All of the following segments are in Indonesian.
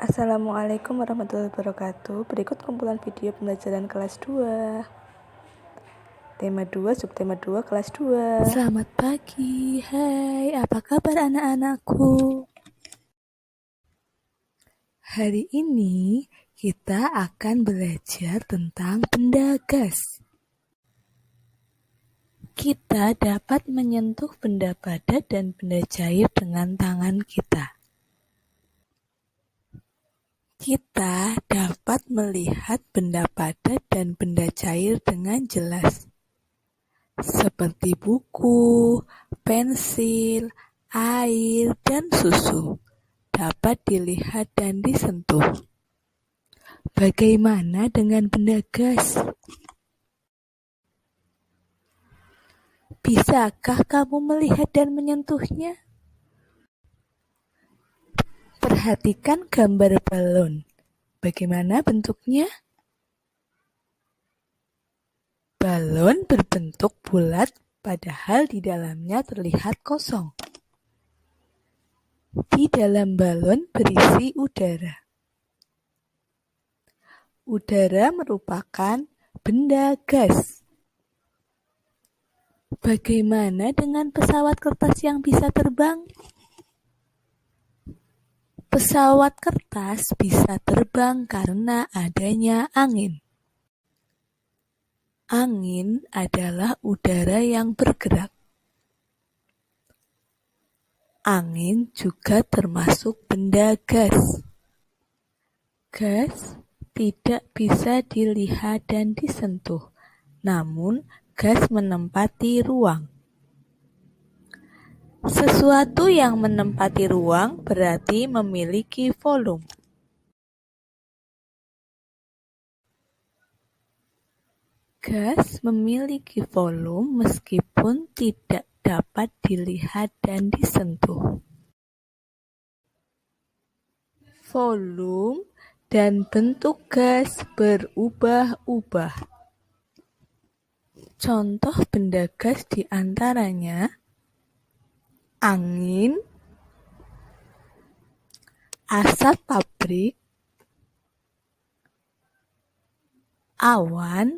Assalamualaikum warahmatullahi wabarakatuh. Berikut kumpulan video pembelajaran kelas 2. Tema 2, subtema 2, kelas 2. Selamat pagi, hai, apa kabar anak-anakku? Hari ini kita akan belajar tentang benda gas. Kita dapat menyentuh benda padat dan benda cair dengan tangan kita. Kita dapat melihat benda padat dan benda cair dengan jelas, seperti buku, pensil, air, dan susu dapat dilihat dan disentuh. Bagaimana dengan benda gas? Bisakah kamu melihat dan menyentuhnya? Perhatikan gambar balon. Bagaimana bentuknya? Balon berbentuk bulat, padahal di dalamnya terlihat kosong. Di dalam balon berisi udara. Udara merupakan benda gas. Bagaimana dengan pesawat kertas yang bisa terbang? Pesawat kertas bisa terbang karena adanya angin. Angin adalah udara yang bergerak. Angin juga termasuk benda gas. Gas tidak bisa dilihat dan disentuh, namun gas menempati ruang. Sesuatu yang menempati ruang berarti memiliki volume. Gas memiliki volume meskipun tidak dapat dilihat dan disentuh. Volume dan bentuk gas berubah-ubah. Contoh benda gas di antaranya angin, asap pabrik, awan,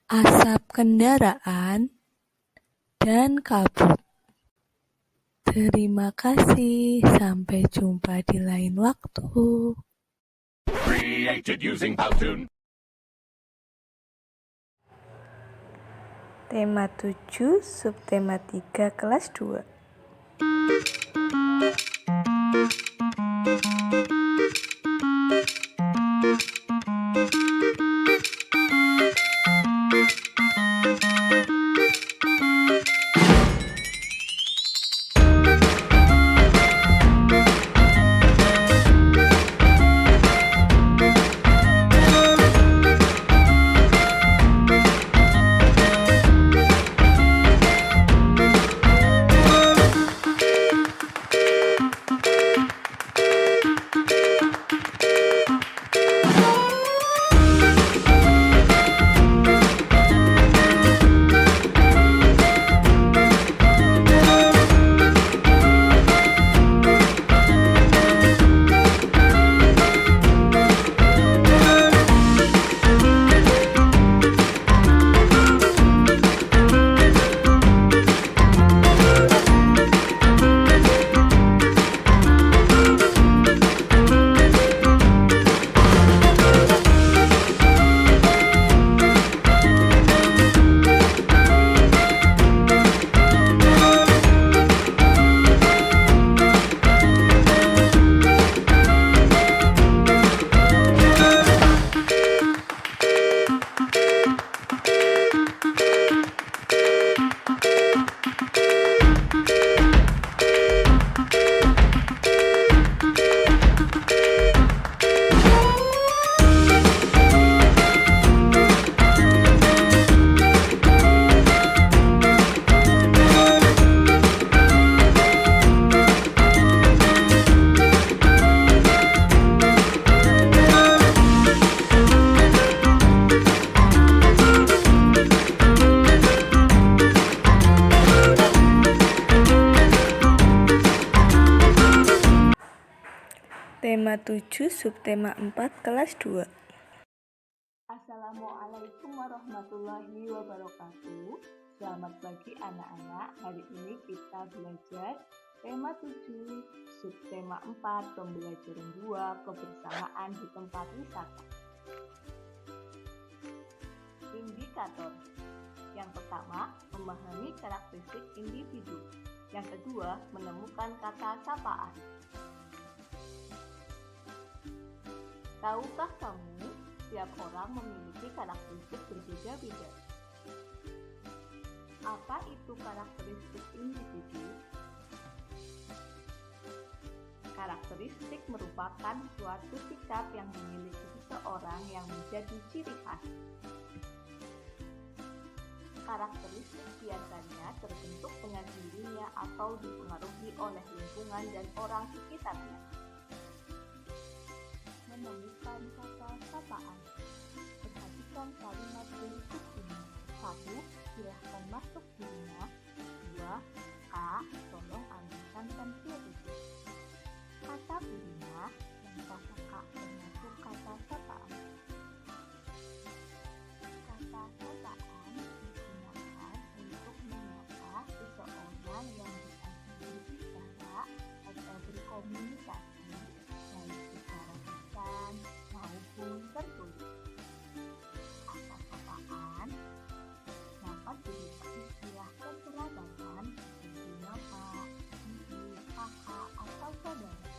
asap kendaraan, dan kabut. Terima kasih, sampai jumpa di lain waktu. Created using Powtoon. Tema 7, subtema 3, kelas 2. Tema 7, subtema 4, kelas 2. Assalamualaikum warahmatullahi wabarakatuh. Selamat pagi anak-anak. Hari ini kita belajar tema 7, subtema 4, pembelajaran 2, kebersamaan di tempat wisata. Indikator. Yang pertama, memahami karakteristik individu. Yang kedua, menemukan kata sapaan. Tahukah kamu, setiap orang memiliki karakteristik berbeda-beda. Apa itu karakteristik individu? Karakteristik merupakan suatu sikap yang dimiliki seseorang yang menjadi ciri khas. Karakteristik biasanya terbentuk dengan dirinya atau dipengaruhi oleh lingkungan dan orang sekitarnya. Menemukan kata sapaan. Perhatikan kalimat berikut ini. 1. Silahkan masuk di rumah. 2. A. Tolong ambilkan pensil itu. Kata bunyinya dan kata K termasuk kata sapaan. Kata sapaan digunakan untuk menyapa seseorang yang bisa berbicara atau berkomunikasi baik secara lisan maupun tertulis. Kata sapaan dapat berupa istilah kekerabatan seperti bapak, ibu, kakak, atau saudara.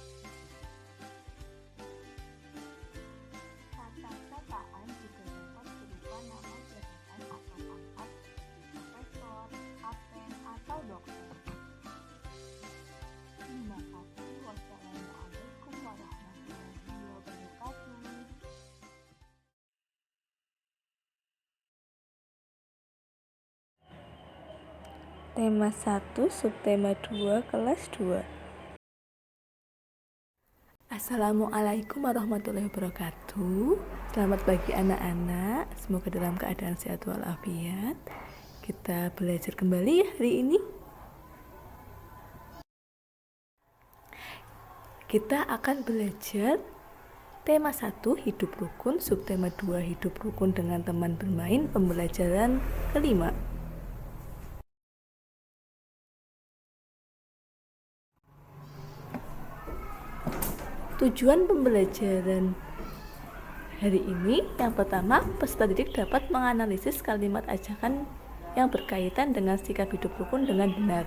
Kata sapaan juga dapat berupa nama jabatan atau pangkat seperti profesor, kapten, atau dokter. Terima kasih. Wassalamualaikum warahmatullahi wabarakatuh. Tema 1, subtema 2, kelas 2. Assalamualaikum warahmatullahi wabarakatuh. Selamat pagi anak-anak. Semoga dalam keadaan sehat walafiat. Kita belajar kembali ya hari ini. Kita akan belajar tema 1, hidup rukun, subtema 2, hidup rukun dengan teman bermain, pembelajaran kelima. Tujuan pembelajaran hari ini, yang pertama, peserta didik dapat menganalisis kalimat ajakan yang berkaitan dengan sikap hidup rukun dengan benar.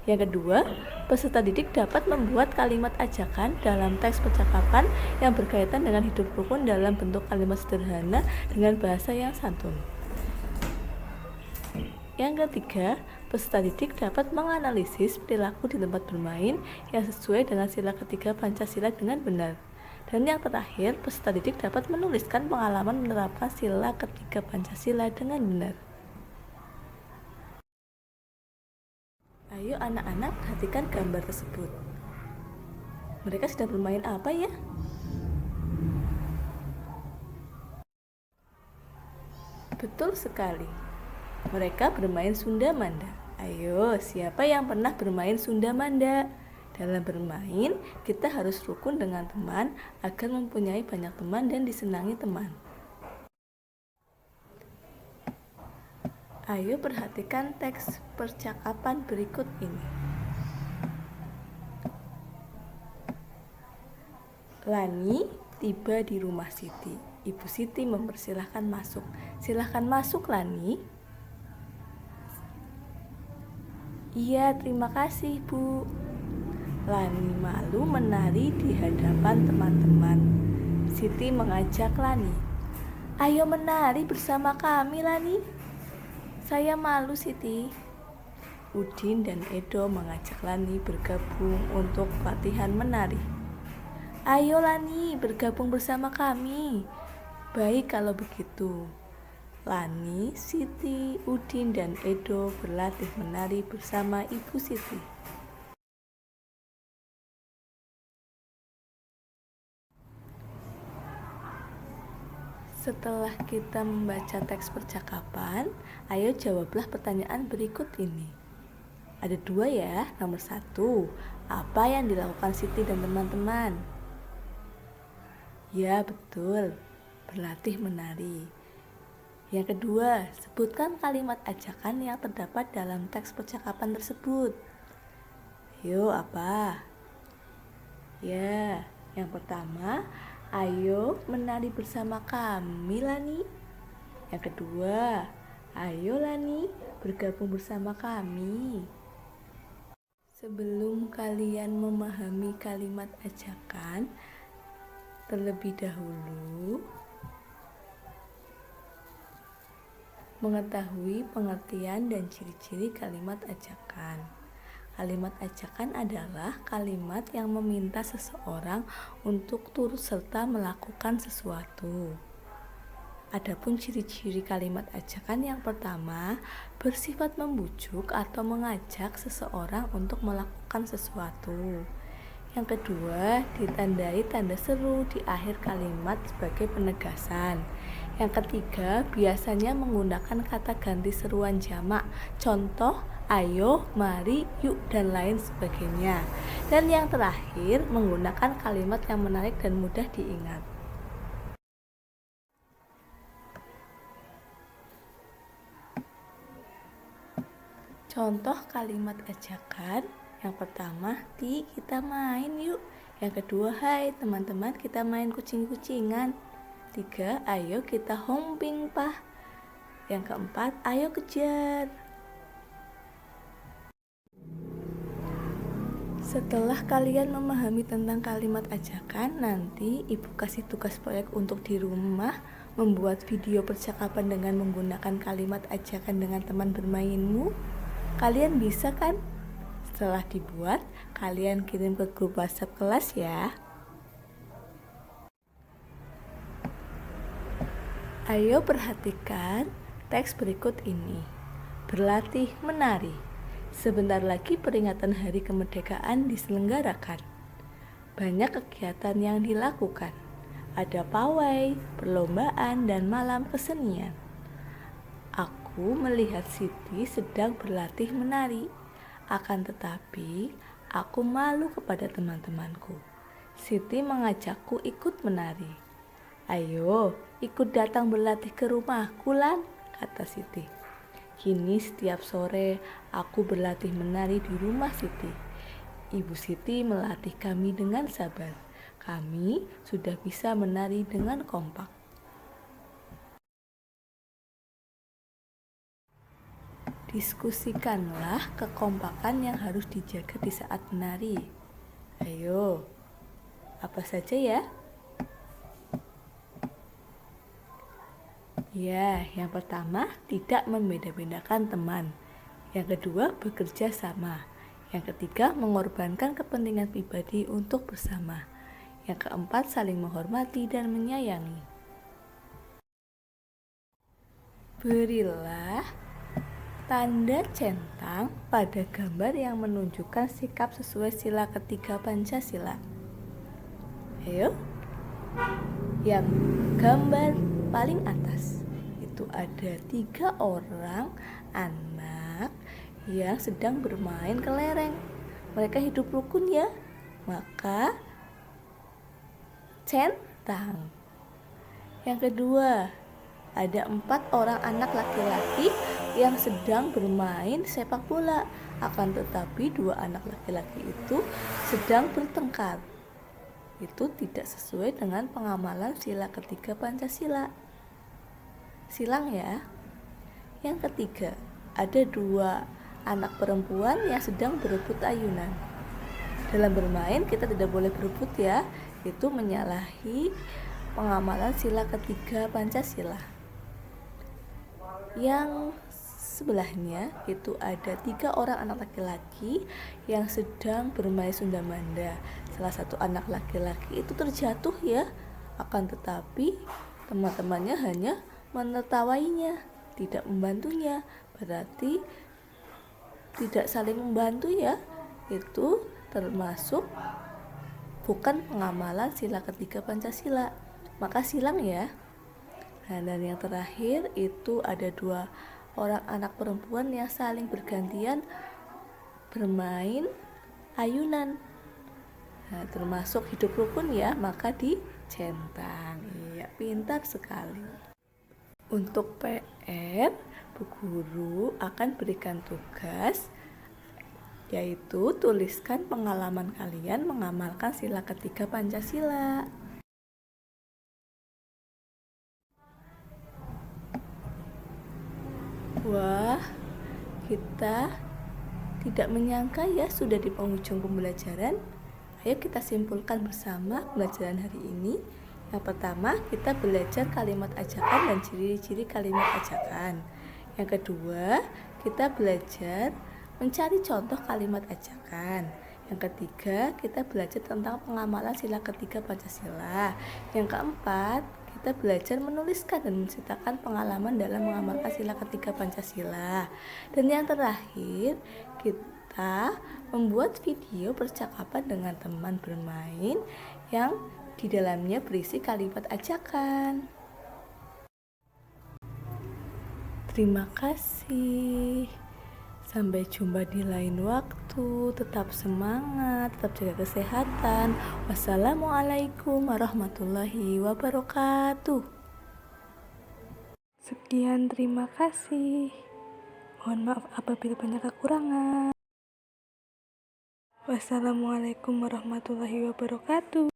Yang kedua, peserta didik dapat membuat kalimat ajakan dalam teks percakapan yang berkaitan dengan hidup rukun dalam bentuk kalimat sederhana dengan bahasa yang santun. Yang ketiga, peserta didik dapat menganalisis perilaku di tempat bermain yang sesuai dengan sila ketiga Pancasila dengan benar. Dan yang terakhir, peserta didik dapat menuliskan pengalaman menerapkan sila ketiga Pancasila dengan benar. Ayo anak-anak, perhatikan gambar tersebut. Mereka sedang bermain apa ya? Betul sekali. Mereka bermain Sunda-Manda. Ayo, siapa yang pernah bermain Sunda-Manda? Dalam bermain, kita harus rukun dengan teman agar mempunyai banyak teman dan disenangi teman. Ayo perhatikan teks percakapan berikut ini. Lani tiba di rumah Siti. Ibu Siti mempersilahkan masuk. Silahkan masuk, Lani. Iya, terima kasih, Bu. Lani malu menari di hadapan teman-teman. Siti mengajak Lani. Ayo menari bersama kami, Lani. Saya malu, Siti. Udin dan Edo mengajak Lani bergabung untuk latihan menari. Ayo Lani, bergabung bersama kami. Baik kalau begitu. Lani, Siti, Udin, dan Edo berlatih menari bersama Ibu Siti. Setelah kita membaca teks percakapan, ayo jawablah pertanyaan berikut ini. Ada dua ya. Nomor 1, apa yang dilakukan Siti dan teman-teman? Ya, betul. Berlatih menari. Yang kedua, sebutkan kalimat ajakan yang terdapat dalam teks percakapan tersebut. Yo, apa? Ya, yang pertama, ayo menari bersama kami, Lani. Yang kedua, ayo Lani bergabung bersama kami. Sebelum kalian memahami kalimat ajakan, terlebih dahulu mengetahui pengertian dan ciri-ciri kalimat ajakan. Kalimat ajakan adalah kalimat yang meminta seseorang untuk turut serta melakukan sesuatu. Adapun ciri-ciri kalimat ajakan yang pertama bersifat membujuk atau mengajak seseorang untuk melakukan sesuatu. Yang kedua ditandai tanda seru di akhir kalimat sebagai penegasan. Yang ketiga biasanya menggunakan kata ganti seruan jamak, contoh ayo, mari, yuk, dan lain sebagainya. Dan yang terakhir menggunakan kalimat yang menarik dan mudah diingat. Contoh kalimat ajakan, yang pertama, Ti, kita main yuk. Yang kedua, hai teman-teman, kita main kucing-kucingan. 3, ayo kita homping pah. Yang keempat, ayo kejar. Setelah kalian memahami tentang kalimat ajakan, nanti ibu kasih tugas proyek untuk di rumah membuat video percakapan dengan menggunakan kalimat ajakan dengan teman bermainmu. Kalian bisa kan? Setelah dibuat, kalian kirim ke grup WhatsApp kelas ya. Ayo perhatikan teks berikut ini. Berlatih menari. Sebentar lagi peringatan Hari Kemerdekaan diselenggarakan. Banyak kegiatan yang dilakukan. Ada pawai, perlombaan, dan malam kesenian. Aku melihat Siti sedang berlatih menari. Akan tetapi, aku malu kepada teman-temanku. Siti mengajakku ikut menari. Ayo, ikut datang berlatih ke rumahku, Lan, kata Siti. Kini setiap sore aku berlatih menari di rumah Siti. Ibu Siti melatih kami dengan sabar. Kami sudah bisa menari dengan kompak. Diskusikanlah kekompakan yang harus dijaga di saat menari. Ayo, apa saja ya? Ya, yang pertama, tidak membeda-bedakan teman. Yang kedua, bekerja sama. Yang ketiga, mengorbankan kepentingan pribadi untuk bersama. Yang keempat, saling menghormati dan menyayangi. Berilah tanda centang pada gambar yang menunjukkan sikap sesuai sila ketiga Pancasila. Ayo. Yang gambar paling atas itu ada 3 orang anak yang sedang bermain kelereng. Mereka hidup rukun ya, maka centang. Yang kedua, ada 4 orang anak laki-laki yang sedang bermain sepak bola. Akan tetapi 2 anak laki-laki itu sedang bertengkar. Itu tidak sesuai dengan pengamalan sila ketiga Pancasila. Silang ya. Yang ketiga, ada 2 anak perempuan yang sedang berebut ayunan. Dalam bermain kita tidak boleh berebut ya. Itu menyalahi pengamalan sila ketiga Pancasila. Yang sebelahnya itu ada 3 orang anak laki-laki yang sedang bermain sundamanda. Salah satu anak laki-laki itu terjatuh ya. Akan tetapi teman-temannya hanya menertawainya, tidak membantunya. Berarti tidak saling membantu ya. Itu termasuk bukan pengamalan sila ketiga Pancasila. Maka silang ya. Nah, dan yang terakhir itu ada 2 orang anak perempuan yang saling bergantian bermain ayunan. Nah, termasuk hidup rukun ya, maka dicentang. Iya, pintar sekali. Untuk PR, Bu Guru akan berikan tugas, yaitu tuliskan pengalaman kalian mengamalkan sila ketiga Pancasila. Wah, kita tidak menyangka ya sudah di penghujung pembelajaran. Ayo kita simpulkan bersama pembelajaran hari ini. Yang pertama, kita belajar kalimat ajakan dan ciri-ciri kalimat ajakan. Yang kedua, kita belajar mencari contoh kalimat ajakan. Yang ketiga, kita belajar tentang pengamalan sila ketiga Pancasila. Yang keempat, kita belajar menuliskan dan menceritakan pengalaman dalam mengamalkan sila ketiga Pancasila. Dan yang terakhir, kita membuat video percakapan dengan teman bermain yang di dalamnya berisi kalimat ajakan. Terima kasih. Sampai jumpa di lain waktu. Tetap semangat, tetap jaga kesehatan. Wassalamualaikum warahmatullahi wabarakatuh. Sekian, terima kasih. Mohon maaf apabila banyak kekurangan. Wassalamualaikum warahmatullahi wabarakatuh.